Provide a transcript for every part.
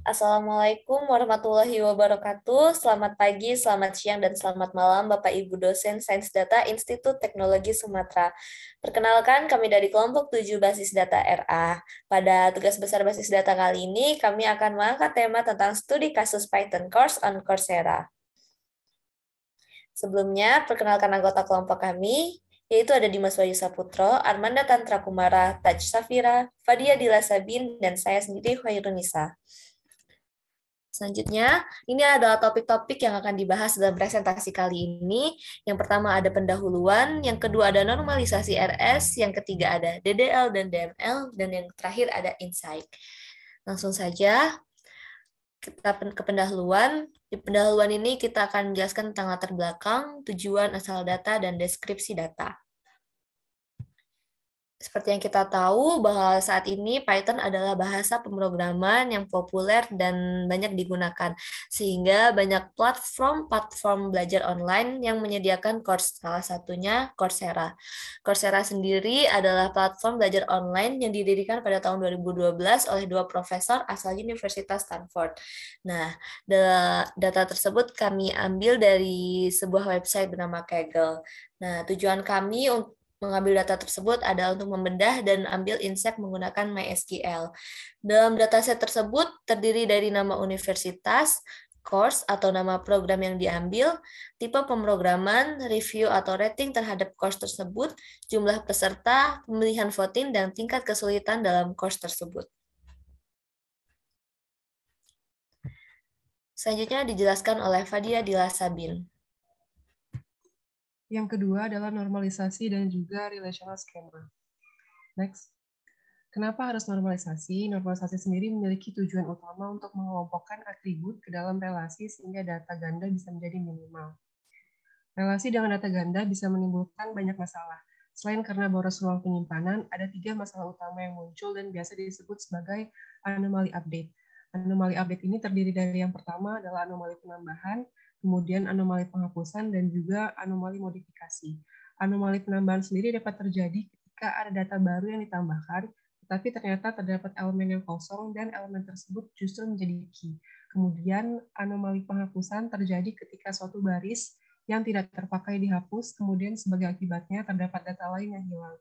Assalamualaikum warahmatullahi wabarakatuh. Selamat pagi, selamat siang, dan selamat malam Bapak Ibu dosen Sains Data Institut Teknologi Sumatera. Perkenalkan, kami dari kelompok 7 Basis Data RA. Pada tugas besar Basis Data kali ini, kami akan mengangkat tema tentang studi kasus Python Course on Coursera. Sebelumnya, perkenalkan anggota kelompok kami, yaitu ada Dimas Wahyu Saputro, Armanda Tantra Kumara, Taj Safira, Fadia Dila Sabin, dan saya sendiri Khairunisa. Selanjutnya, ini adalah topik-topik yang akan dibahas dalam presentasi kali ini. Yang pertama ada pendahuluan, yang kedua ada normalisasi RS, yang ketiga ada DDL dan DML, dan yang terakhir ada insight. Langsung saja kita ke pendahuluan. Di pendahuluan ini kita akan menjelaskan tentang latar belakang, tujuan asal data, dan deskripsi data. Seperti yang kita tahu bahwa saat ini Python adalah bahasa pemrograman yang populer dan banyak digunakan, sehingga banyak platform belajar online yang menyediakan course, salah satunya Coursera. Coursera sendiri adalah platform belajar online yang didirikan pada tahun 2012 oleh dua profesor asal Universitas Stanford. Nah, data tersebut kami ambil dari sebuah website bernama Kaggle. Nah, tujuan kami untuk mengambil data tersebut adalah untuk membedah dan ambil insight menggunakan MySQL. Dalam dataset tersebut terdiri dari nama universitas, course atau nama program yang diambil, tipe pemrograman, review atau rating terhadap course tersebut, jumlah peserta, pemilihan voting, dan tingkat kesulitan dalam course tersebut. Selanjutnya dijelaskan oleh Fadia Dila Sabin. Yang kedua adalah normalisasi dan juga relational schema. Next. Kenapa harus normalisasi? Normalisasi sendiri memiliki tujuan utama untuk mengelompokkan atribut ke dalam relasi sehingga data ganda bisa menjadi minimal. Relasi dengan data ganda bisa menimbulkan banyak masalah. Selain karena boros ruang penyimpanan, ada 3 masalah utama yang muncul dan biasa disebut sebagai anomali update. Anomali update ini terdiri dari yang pertama adalah anomali penambahan, kemudian anomali penghapusan, dan juga anomali modifikasi. Anomali penambahan sendiri dapat terjadi ketika ada data baru yang ditambahkan, tetapi ternyata terdapat elemen yang kosong dan elemen tersebut justru menjadi key. Kemudian anomali penghapusan terjadi ketika suatu baris yang tidak terpakai dihapus, kemudian sebagai akibatnya terdapat data lain yang hilang.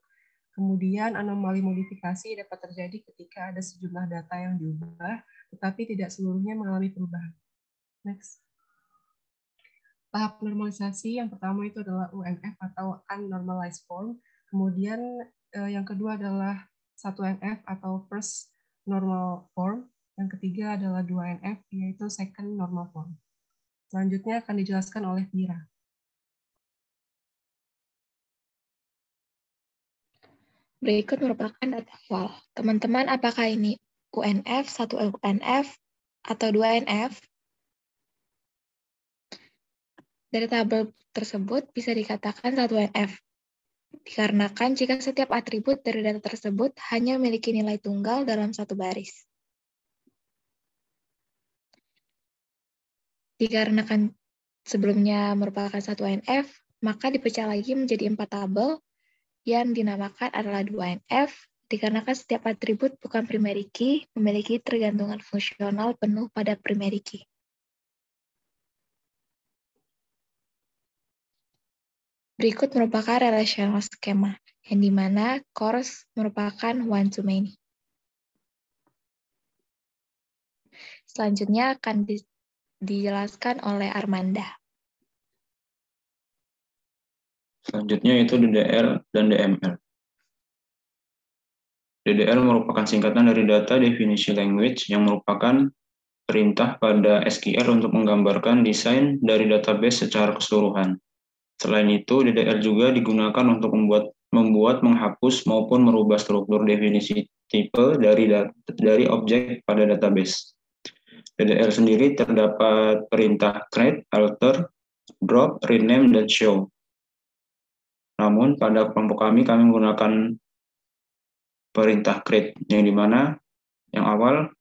Kemudian anomali modifikasi dapat terjadi ketika ada sejumlah data yang diubah, tetapi tidak seluruhnya mengalami perubahan. Next. Tahap normalisasi yang pertama itu adalah UNF atau Unnormalized Form. Kemudian yang kedua adalah 1NF atau First Normal Form. Yang ketiga adalah 2NF, yaitu Second Normal Form. Selanjutnya akan dijelaskan oleh Mira. Berikut merupakan data awal. Teman-teman, apakah ini UNF, 1 UNF, atau 2 NF? Dari tabel tersebut bisa dikatakan 1 NF. Dikarenakan jika setiap atribut dari data tersebut hanya memiliki nilai tunggal dalam satu baris. Dikarenakan sebelumnya merupakan 1 NF, maka dipecah lagi menjadi 4 tabel yang dinamakan adalah 2 NF, dikarenakan setiap atribut bukan primary key memiliki tergantungan fungsional penuh pada primary key. Berikut merupakan relational schema, yang dimana course merupakan one-to-many. Selanjutnya akan dijelaskan oleh Armanda. Selanjutnya itu DDL dan DML. DDL merupakan singkatan dari Data Definition Language yang merupakan perintah pada SQL untuk menggambarkan desain dari database secara keseluruhan. Selain itu, DDL juga digunakan untuk membuat, menghapus, maupun merubah struktur definisi tipe dari objek pada database. DDL sendiri terdapat perintah create, alter, drop, rename, dan show. Namun, pada kelompok kami menggunakan perintah create, yang dimana yang awal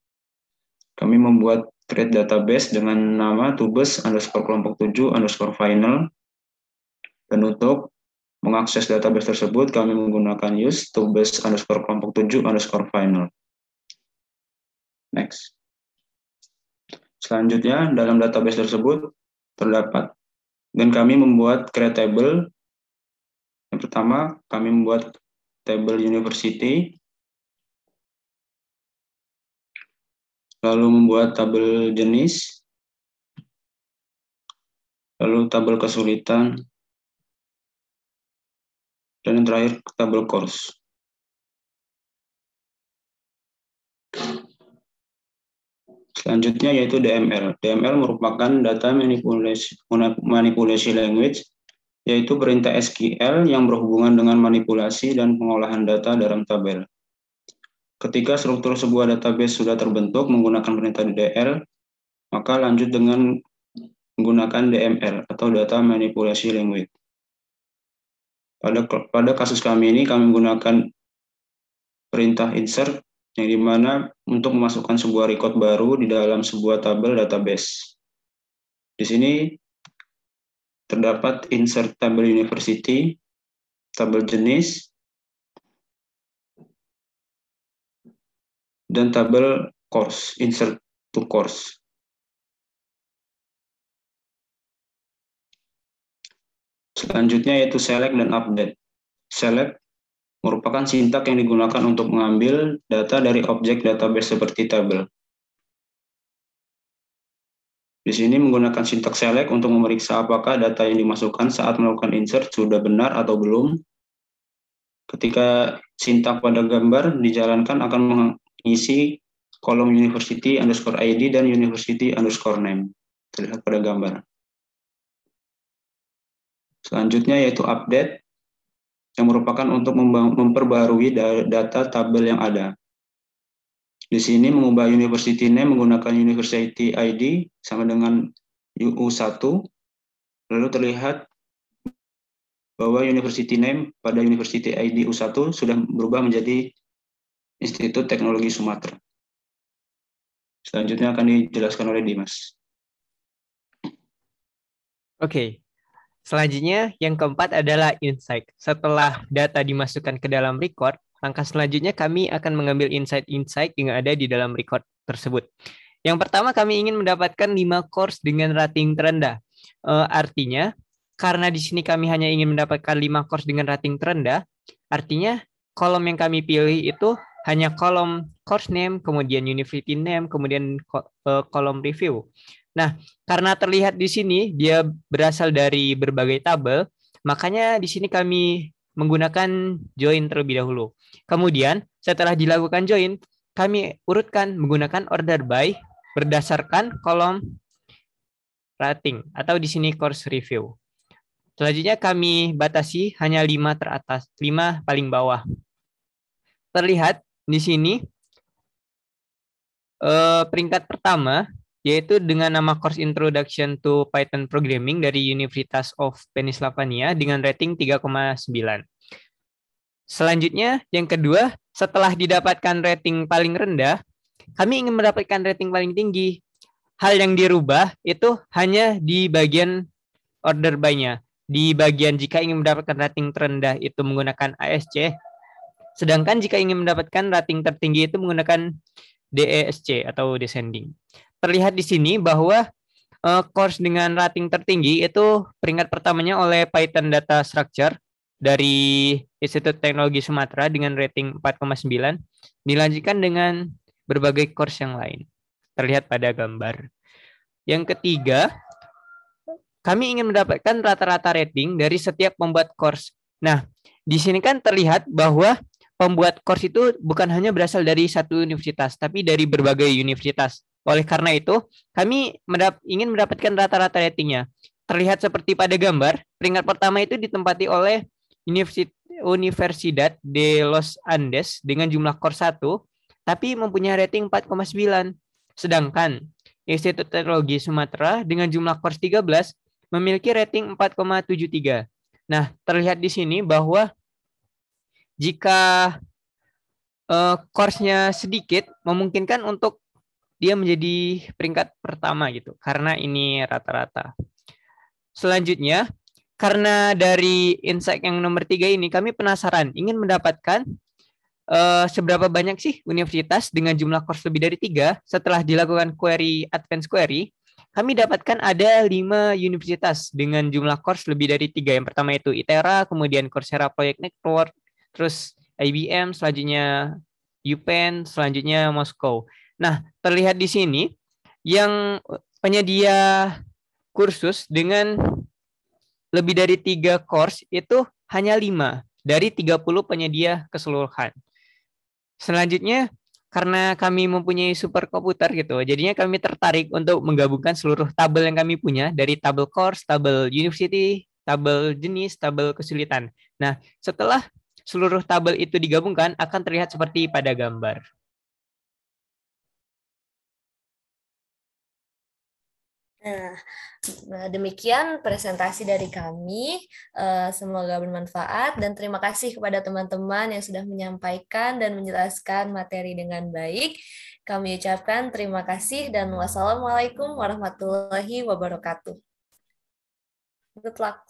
kami membuat create database dengan nama tubes underscore kelompok 7 underscore final. Dan untuk mengakses database tersebut, kami menggunakan use tubes underscore kelompok 7 underscore final. Next. Selanjutnya, dalam database tersebut terdapat, dan kami membuat create table. Yang pertama, kami membuat table university, lalu membuat tabel jenis, lalu tabel kesulitan, dan yang terakhir tabel course. Selanjutnya yaitu DML. DML merupakan data manipulasi language, yaitu perintah SQL yang berhubungan dengan manipulasi dan pengolahan data dalam tabel. Ketika struktur sebuah database sudah terbentuk menggunakan perintah DDL, maka lanjut dengan menggunakan DML atau data manipulasi language. Pada kasus kami ini kami menggunakan perintah insert yang dimana untuk memasukkan sebuah record baru di dalam sebuah tabel database. Di sini terdapat insert tabel university, tabel jenis, dan tabel course, insert to course. Selanjutnya yaitu select dan update. Select merupakan sintak yang digunakan untuk mengambil data dari objek database seperti tabel. Di sini menggunakan sintak select untuk memeriksa apakah data yang dimasukkan saat melakukan insert sudah benar atau belum. Ketika sintak pada gambar dijalankan akan mengisi kolom university_id dan university_name. Terlihat pada gambar. Selanjutnya yaitu update, yang merupakan untuk memperbarui data tabel yang ada. Di sini mengubah university name menggunakan university ID sama dengan UU1, lalu terlihat bahwa university name pada university ID U1 sudah berubah menjadi Institut Teknologi Sumatera. Selanjutnya akan dijelaskan oleh Dimas. Oke. Selanjutnya, yang keempat adalah insight. Setelah data dimasukkan ke dalam record, langkah selanjutnya kami akan mengambil insight-insight yang ada di dalam record tersebut. Yang pertama, kami ingin mendapatkan 5 course dengan rating terendah. Artinya, karena di sini kami hanya ingin mendapatkan 5 course dengan rating terendah, artinya kolom yang kami pilih itu hanya kolom course name, kemudian university name, kemudian kolom review. Nah, karena terlihat di sini dia berasal dari berbagai tabel, makanya di sini kami menggunakan join terlebih dahulu. Kemudian, setelah dilakukan join, kami urutkan menggunakan order by berdasarkan kolom rating atau di sini course review. Selanjutnya kami batasi hanya 5 teratas, 5 paling bawah. Terlihat di sini peringkat pertama yaitu dengan nama course Introduction to Python Programming dari University of Pennsylvania dengan rating 3,9. Selanjutnya, yang kedua, setelah didapatkan rating paling rendah, kami ingin mendapatkan rating paling tinggi. Hal yang dirubah itu hanya di bagian order by-nya. Di bagian jika ingin mendapatkan rating terendah itu menggunakan ASC, sedangkan jika ingin mendapatkan rating tertinggi itu menggunakan DESC atau descending. Terlihat di sini bahwa course dengan rating tertinggi itu peringkat pertamanya oleh Python Data Structure dari Institut Teknologi Sumatera dengan rating 4,9, dilanjutkan dengan berbagai course yang lain. Terlihat pada gambar. Yang ketiga, kami ingin mendapatkan rata-rata rating dari setiap pembuat course. Nah, di sini kan terlihat bahwa pembuat course itu bukan hanya berasal dari satu universitas, tapi dari berbagai universitas. Oleh karena itu, kami ingin mendapatkan rata-rata ratingnya. Terlihat seperti pada gambar, peringkat pertama itu ditempati oleh Universidad de los Andes dengan jumlah course 1, tapi mempunyai rating 4,9. Sedangkan Institut Teknologi Sumatera dengan jumlah course 13 memiliki rating 4,73. Nah, terlihat di sini bahwa jika course-nya sedikit, memungkinkan untuk dia menjadi peringkat pertama gitu, karena ini rata-rata. Selanjutnya, karena dari insight yang nomor 3 ini, kami penasaran ingin mendapatkan seberapa banyak sih universitas dengan jumlah course lebih dari 3? Setelah dilakukan query, advance query, kami dapatkan ada 5 universitas dengan jumlah course lebih dari 3. Yang pertama itu ITERA, kemudian Coursera Project Network, terus IBM, selanjutnya UPenn, selanjutnya Moskow. Nah, terlihat di sini yang penyedia kursus dengan lebih dari 3 course itu hanya 5 dari 30 penyedia keseluruhan. Selanjutnya, karena kami mempunyai superkomputer gitu, jadinya kami tertarik untuk menggabungkan seluruh tabel yang kami punya dari tabel course, tabel university, tabel jenis, tabel kesulitan. Nah, setelah seluruh tabel itu digabungkan akan terlihat seperti pada gambar. Nah, demikian presentasi dari kami. Semoga bermanfaat dan terima kasih kepada teman-teman yang sudah menyampaikan dan menjelaskan materi dengan baik. Kami ucapkan terima kasih dan wassalamualaikum warahmatullahi wabarakatuh. Good luck.